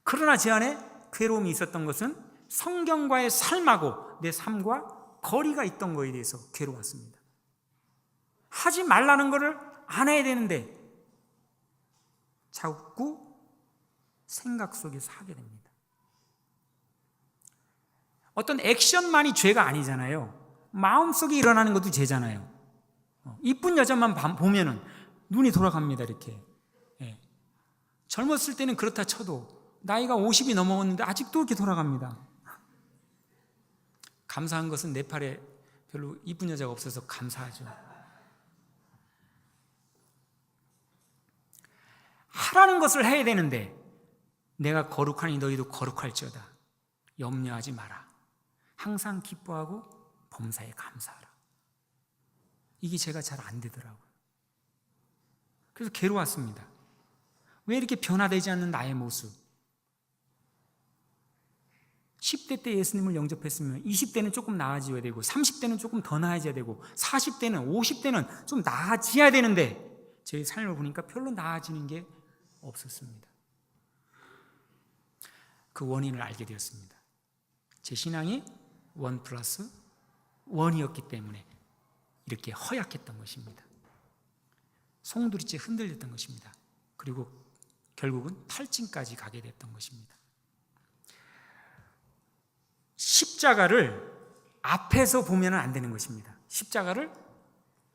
그러나 제 안에 괴로움이 있었던 것은 성경과의 삶하고 내 삶과 거리가 있던 것에 대해서 괴로웠습니다. 하지 말라는 것을 안 해야 되는데 자꾸 생각 속에서 하게 됩니다. 어떤 액션만이 죄가 아니잖아요. 마음속에 일어나는 것도 죄잖아요. 이쁜 여자만 보면은 눈이 돌아갑니다, 이렇게. 젊었을 때는 그렇다 쳐도 나이가 50이 넘어갔는데 아직도 이렇게 돌아갑니다. 감사한 것은 네팔에 별로 이쁜 여자가 없어서 감사하죠. 하라는 것을 해야 되는데 내가 거룩하니 너희도 거룩할지어다. 염려하지 마라. 항상 기뻐하고 범사에 감사하라. 이게 제가 잘 안 되더라고요. 그래서 괴로웠습니다. 왜 이렇게 변화되지 않는 나의 모습? 10대 때 예수님을 영접했으면 20대는 조금 나아져야 되고 30대는 조금 더 나아져야 되고 40대는 50대는 좀 나아져야 되는데 제 삶을 보니까 별로 나아지는 게 없었습니다. 그 원인을 알게 되었습니다. 제 신앙이 1+1이었기 때문에 이렇게 허약했던 것입니다. 송두리째 흔들렸던 것입니다. 그리고 결국은 탈진까지 가게 됐던 것입니다. 십자가를 앞에서 보면 안 되는 것입니다. 십자가를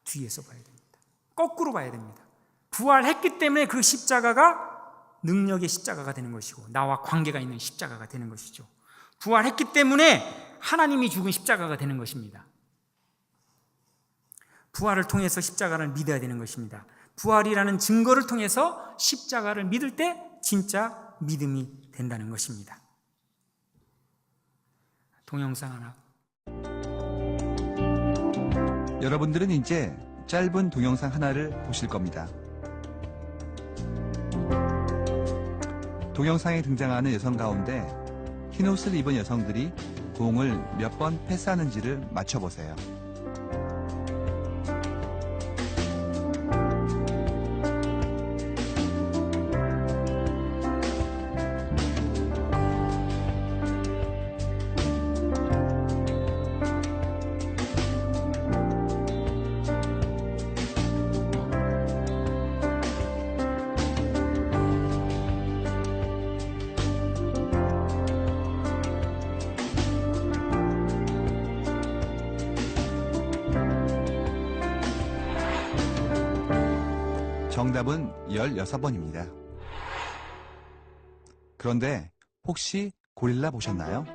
뒤에서 봐야 됩니다. 거꾸로 봐야 됩니다. 부활했기 때문에 그 십자가가 능력의 십자가가 되는 것이고 나와 관계가 있는 십자가가 되는 것이죠. 부활했기 때문에 하나님이 죽은 십자가가 되는 것입니다. 부활을 통해서 십자가를 믿어야 되는 것입니다. 부활이라는 증거를 통해서 십자가를 믿을 때 진짜 믿음이 된다는 것입니다. 동영상 하나. 여러분들은 이제 짧은 동영상 하나를 보실 겁니다. 동영상에 등장하는 여성 가운데 흰 옷을 입은 여성들이 공을 몇 번 패스하는지를 맞춰보세요. 정답은 16번입니다. 그런데 혹시 고릴라 보셨나요?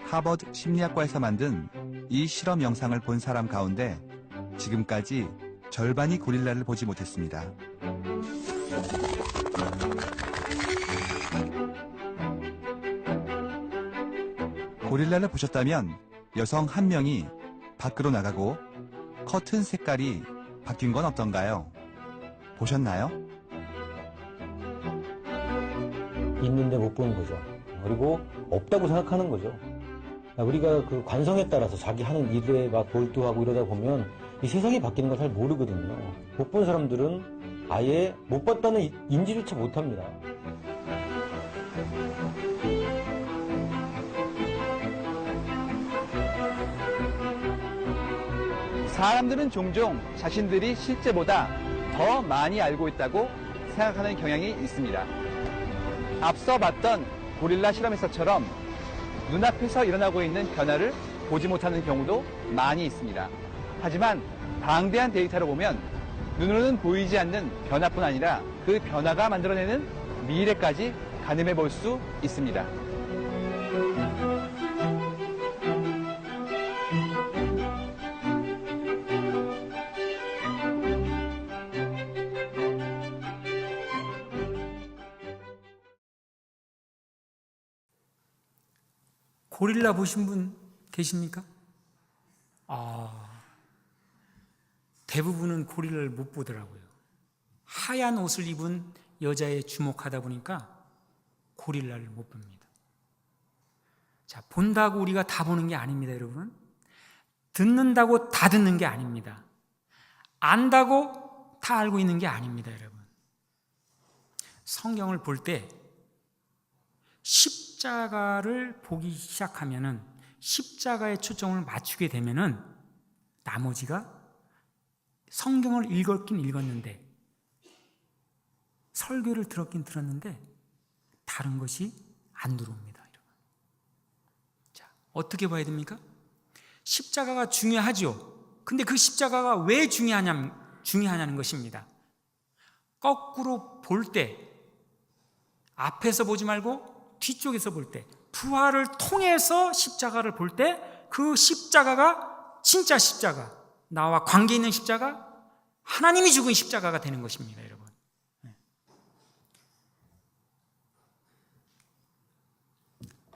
하버드 심리학과에서 만든 이 실험 영상을 본 사람 가운데 지금까지 절반이 고릴라를 보지 못했습니다. 고릴라를 보셨다면 여성 한 명이 밖으로 나가고 커튼 색깔이 바뀐 건 어떤가요? 보셨나요? 있는데 못 보는 거죠. 그리고 없다고 생각하는 거죠. 우리가 그 관성에 따라서 자기 하는 일에 막 몰두하고 이러다 보면 이 세상이 바뀌는 걸 잘 모르거든요. 못 본 사람들은 아예 못 봤다는 인지조차 못 합니다. 사람들은 종종 자신들이 실제보다 더 많이 알고 있다고 생각하는 경향이 있습니다. 앞서 봤던 고릴라 실험에서처럼 눈앞에서 일어나고 있는 변화를 보지 못하는 경우도 많이 있습니다. 하지만 방대한 데이터를 보면 눈으로는 보이지 않는 변화뿐 아니라 그 변화가 만들어내는 미래까지 가늠해 볼 수 있습니다. 고릴라 보신 분 계십니까? 대부분은 고릴라를 못 보더라고요. 하얀 옷을 입은 여자에 주목하다 보니까 고릴라를 못 봅니다. 자, 본다고 우리가 다 보는 게 아닙니다, 여러분. 듣는다고 다 듣는 게 아닙니다. 안다고 다 알고 있는 게 아닙니다, 여러분. 성경을 볼 때 십자가를 보기 시작하면은, 십자가에 초점을 맞추게 되면은 나머지가 성경을 읽었긴 읽었는데, 설교를 들었긴 들었는데 다른 것이 안 들어옵니다, 여러분. 자, 어떻게 봐야 됩니까? 십자가가 중요하죠. 근데 그 십자가가 왜 중요하냐는 것입니다. 거꾸로 볼 때, 앞에서 보지 말고 뒤쪽에서 볼 때, 부활을 통해서 십자가를 볼 때 그 십자가가 진짜 십자가, 나와 관계 있는 십자가, 하나님이 죽은 십자가가 되는 것입니다, 여러분.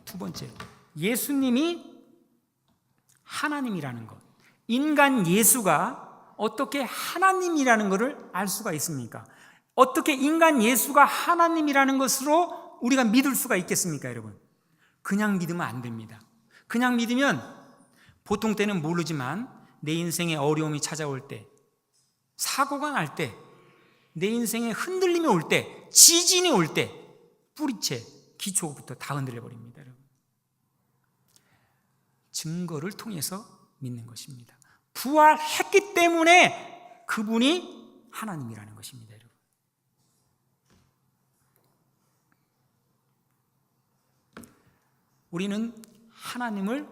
두 번째, 예수님이 하나님이라는 것. 인간 예수가 어떻게 하나님이라는 것을 알 수가 있습니까? 어떻게 인간 예수가 하나님이라는 것으로 우리가 믿을 수가 있겠습니까, 여러분? 그냥 믿으면 안 됩니다. 그냥 믿으면 보통 때는 모르지만 내 인생에 어려움이 찾아올 때, 사고가 날 때, 내 인생에 흔들림이 올 때, 지진이 올 때 뿌리채, 기초부터 다 흔들려 버립니다, 여러분. 증거를 통해서 믿는 것입니다. 부활했기 때문에 그분이 하나님이라는 것입니다, 여러분. 우리는 하나님을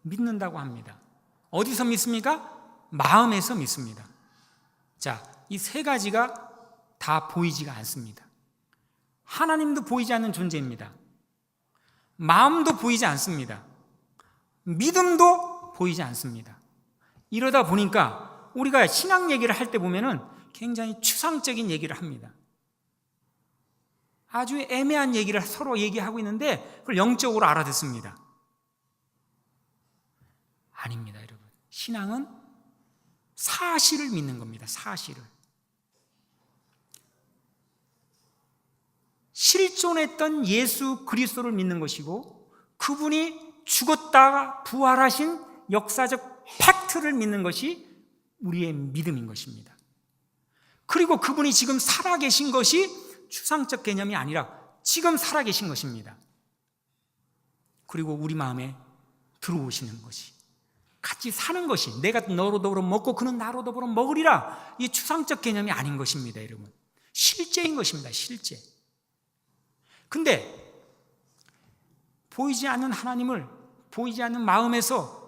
믿는다고 합니다. 어디서 믿습니까? 마음에서 믿습니다. 자, 이 세 가지가 다 보이지가 않습니다. 하나님도 보이지 않는 존재입니다. 마음도 보이지 않습니다. 믿음도 보이지 않습니다. 이러다 보니까 우리가 신앙 얘기를 할 때 보면은 굉장히 추상적인 얘기를 합니다. 아주 애매한 얘기를 서로 얘기하고 있는데 그걸 영적으로 알아듣습니다. 아닙니다, 여러분. 신앙은 사실을 믿는 겁니다. 사실을. 실존했던 예수 그리스도를 믿는 것이고, 그분이 죽었다가 부활하신 역사적 팩트를 믿는 것이 우리의 믿음인 것입니다. 그리고 그분이 지금 살아계신 것이 추상적 개념이 아니라 지금 살아계신 것입니다. 그리고 우리 마음에 들어오시는 것이, 같이 사는 것이, 내가 너로 더불어 먹고 그는 나로 더불어 먹으리라, 이 추상적 개념이 아닌 것입니다, 여러분. 실제인 것입니다, 실제. 근데 보이지 않는 하나님을 보이지 않는 마음에서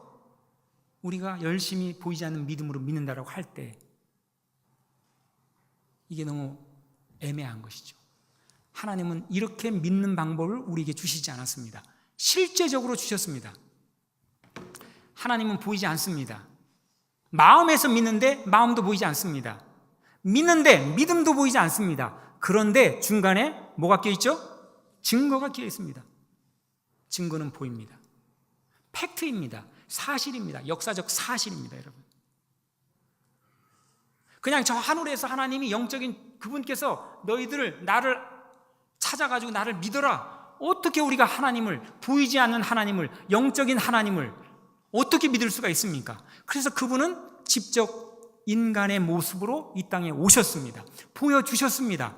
우리가 열심히 보이지 않는 믿음으로 믿는다라고 할 때 이게 너무 애매한 것이죠. 하나님은 이렇게 믿는 방법을 우리에게 주시지 않았습니다. 실제적으로 주셨습니다. 하나님은 보이지 않습니다. 마음에서 믿는데 마음도 보이지 않습니다. 믿는데 믿음도 보이지 않습니다. 그런데 중간에 뭐가 껴있죠? 증거가 끼어 있습니다. 증거는 보입니다. 팩트입니다. 사실입니다. 역사적 사실입니다, 여러분. 그냥 저 하늘에서 하나님이 영적인 그분께서 너희들을, 나를 찾아가지고 나를 믿어라. 어떻게 우리가 하나님을, 보이지 않는 하나님을, 영적인 하나님을 어떻게 믿을 수가 있습니까? 그래서 그분은 직접 인간의 모습으로 이 땅에 오셨습니다. 보여주셨습니다.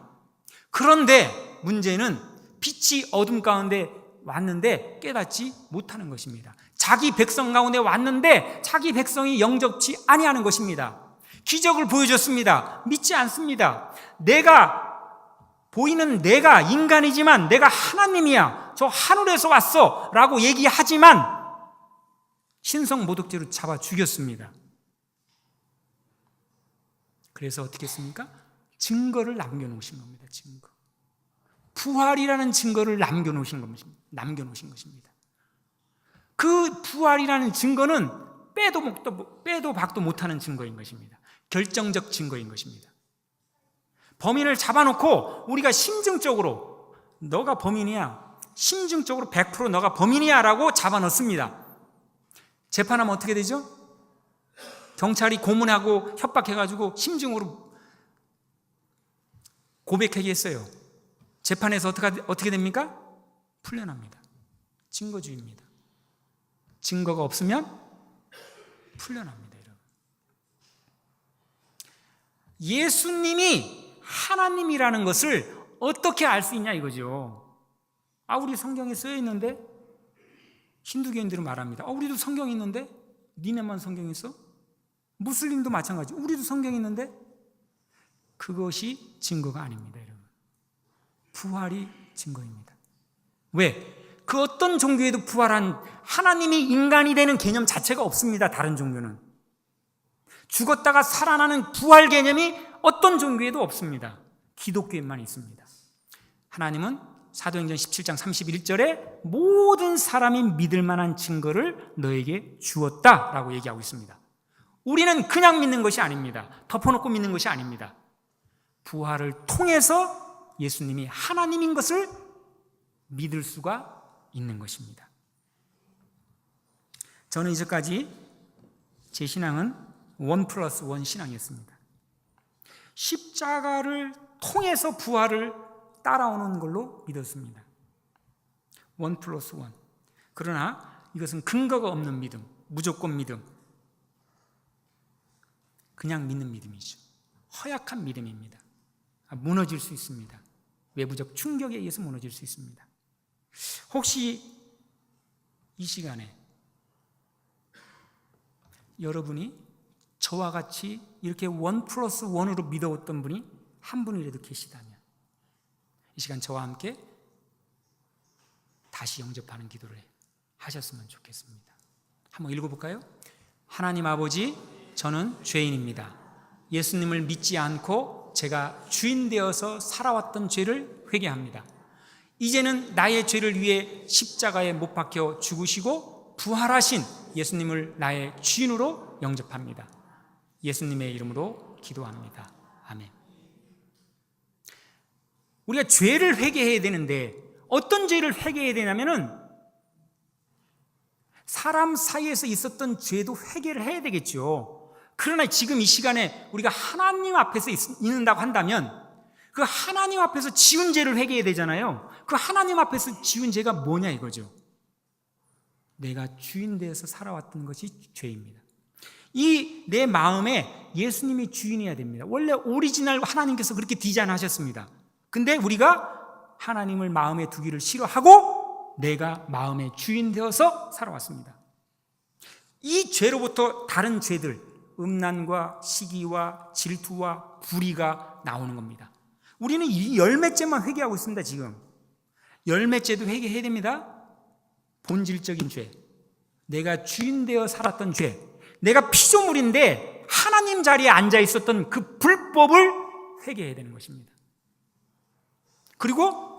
그런데 문제는 빛이 어둠 가운데 왔는데 깨닫지 못하는 것입니다. 자기 백성 가운데 왔는데 자기 백성이 영접치 아니하는 것입니다. 기적을 보여줬습니다. 믿지 않습니다. 보이는 내가 인간이지만 내가 하나님이야, 저 하늘에서 왔어 라고 얘기하지만 신성 모독죄로 잡아 죽였습니다. 그래서 어떻게 했습니까? 증거를 남겨놓으신 겁니다. 증거. 부활이라는 증거를 남겨놓으신 것입니다. 그 부활이라는 증거는 빼도 박도 못하는 증거인 것입니다. 결정적 증거인 것입니다. 범인을 잡아놓고 우리가 심증적으로 너가 범인이야, 심증적으로 100% 너가 범인이야 라고 잡아넣습니다. 재판하면 어떻게 되죠? 경찰이 고문하고 협박해가지고 심증으로 고백하게 했어요. 재판에서 어떻게 됩니까? 풀려납니다. 증거주의입니다. 증거가 없으면 풀려납니다, 여러분. 예수님이 하나님이라는 것을 어떻게 알 수 있냐 이거죠. 우리 성경에 쓰여 있는데, 힌두교인들은 말합니다. 우리도 성경이 있는데 니네만 성경이 있어? 무슬림도 마찬가지. 우리도 성경이 있는데. 그것이 증거가 아닙니다, 여러분. 부활이 증거입니다. 왜? 그 어떤 종교에도 부활한 하나님이 인간이 되는 개념 자체가 없습니다. 다른 종교는. 죽었다가 살아나는 부활 개념이 어떤 종교에도 없습니다. 기독교에만 있습니다. 하나님은 사도행전 17장 31절에 모든 사람이 믿을 만한 증거를 너에게 주었다라고 얘기하고 있습니다. 우리는 그냥 믿는 것이 아닙니다. 덮어놓고 믿는 것이 아닙니다. 부활을 통해서 예수님이 하나님인 것을 믿을 수가 있는 것입니다. 저는 이제까지 제 신앙은 1+1 신앙이었습니다. 십자가를 통해서 부활을 따라오는 걸로 믿었습니다. 1+1. 그러나 이것은 근거가 없는 믿음, 무조건 믿음, 그냥 믿는 믿음이죠. 허약한 믿음입니다. 무너질 수 있습니다. 외부적 충격에 의해서 무너질 수 있습니다. 혹시 이 시간에 여러분이 저와 같이 이렇게 1+1으로 믿어왔던 분이 한 분이라도 계시다면 이 시간 저와 함께 다시 영접하는 기도를 하셨으면 좋겠습니다. 한번 읽어볼까요? 하나님 아버지, 저는 죄인입니다. 예수님을 믿지 않고 제가 주인 되어서 살아왔던 죄를 회개합니다. 이제는 나의 죄를 위해 십자가에 못 박혀 죽으시고 부활하신 예수님을 나의 주인으로 영접합니다. 예수님의 이름으로 기도합니다. 아멘. 우리가 죄를 회개해야 되는데 어떤 죄를 회개해야 되냐면은 사람 사이에서 있었던 죄도 회개를 해야 되겠죠. 그러나 지금 이 시간에 우리가 하나님 앞에서 있는다고 한다면 그 하나님 앞에서 지은 죄를 회개해야 되잖아요. 그 하나님 앞에서 지은 죄가 뭐냐 이거죠. 내가 주인 되어서 살아왔던 것이 죄입니다. 이 내 마음에 예수님이 주인이어야 됩니다. 원래 오리지널 하나님께서 그렇게 디자인하셨습니다. 근데 우리가 하나님을 마음에 두기를 싫어하고 내가 마음의 주인 되어서 살아왔습니다. 이 죄로부터 다른 죄들, 음란과 시기와 질투와 불의가 나오는 겁니다. 우리는 이 열매죄만 회개하고 있습니다. 지금 열매죄도 회개해야 됩니다. 본질적인 죄, 내가 주인 되어 살았던 죄, 내가 피조물인데 하나님 자리에 앉아 있었던 그 불법을 회개해야 되는 것입니다. 그리고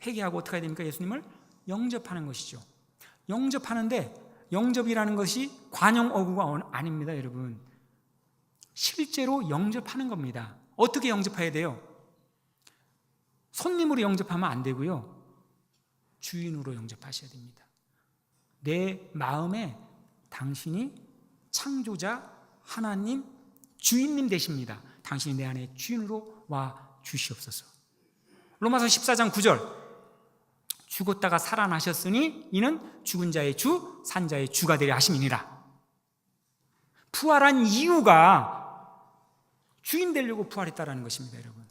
회개하고 어떻게 해야 됩니까? 예수님을 영접하는 것이죠. 영접하는데 영접이라는 것이 관용어구가 아닙니다, 여러분. 실제로 영접하는 겁니다. 어떻게 영접해야 돼요? 손님으로 영접하면 안 되고요. 주인으로 영접하셔야 됩니다. 내 마음에 당신이 창조자, 하나님, 주인님 되십니다. 당신이 내 안에 주인으로 와 주시옵소서. 로마서 14장 9절. 죽었다가 살아나셨으니 이는 죽은 자의 주, 산 자의 주가 되려 하심이니라. 부활한 이유가 주인 되려고 부활했다라는 것입니다, 여러분.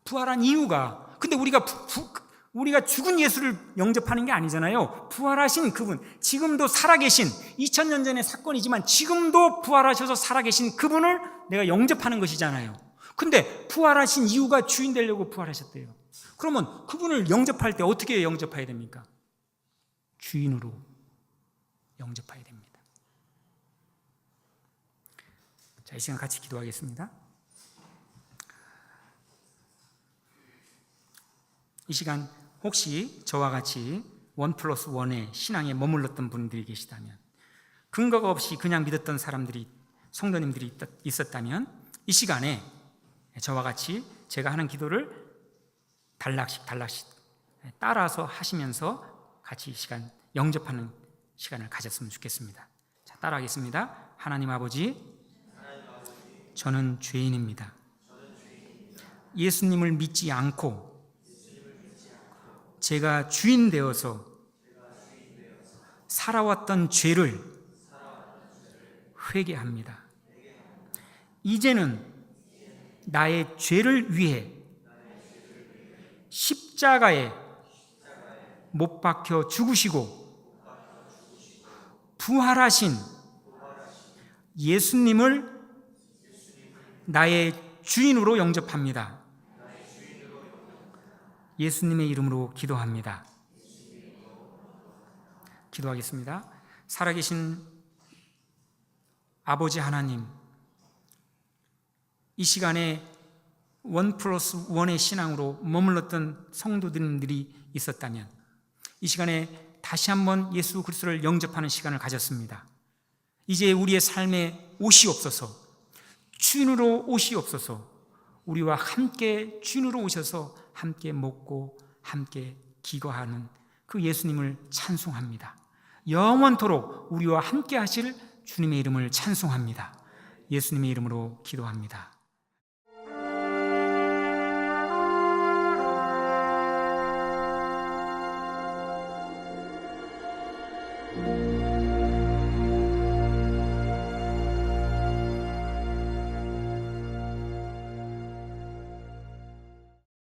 부활한 이유가. 근데 우리가 죽은 예수를 영접하는 게 아니잖아요. 부활하신 그분, 지금도 살아계신 2000년 전의 사건이지만 지금도 부활하셔서 살아계신 그분을 내가 영접하는 것이잖아요. 근데 부활하신 이유가 주인 되려고 부활하셨대요. 그러면 그분을 영접할 때 어떻게 영접해야 됩니까? 주인으로 영접해야 됩니다. 자, 이 시간 같이 기도하겠습니다. 이 시간 혹시 저와 같이 1+1의 신앙에 머물렀던 분들이 계시다면, 근거가 없이 그냥 믿었던 사람들이, 성도님들이 있었다면, 이 시간에 저와 같이 제가 하는 기도를 단락씩 따라서 하시면서 같이 이 시간 영접하는 시간을 가졌으면 좋겠습니다. 자, 따라하겠습니다. 하나님 아버지, 저는 죄인입니다. 예수님을 믿지 않고 제가 주인 되어서 살아왔던 죄를 회개합니다. 이제는 나의 죄를 위해 십자가에 못 박혀 죽으시고 부활하신 예수님을 나의 주인으로 영접합니다. 예수님의 이름으로 기도합니다. 기도하겠습니다. 살아계신 아버지 하나님, 이 시간에 1+1의 신앙으로 머물렀던 성도들이 있었다면, 이 시간에 다시 한번 예수 그리스도를 영접하는 시간을 가졌습니다. 이제 우리의 삶에 오시옵소서, 주인으로 오시옵소서. 우리와 함께 주인으로 오셔서 함께 먹고 함께 기거하는 그 예수님을 찬송합니다. 영원토록 우리와 함께 하실 주님의 이름을 찬송합니다. 예수님의 이름으로 기도합니다.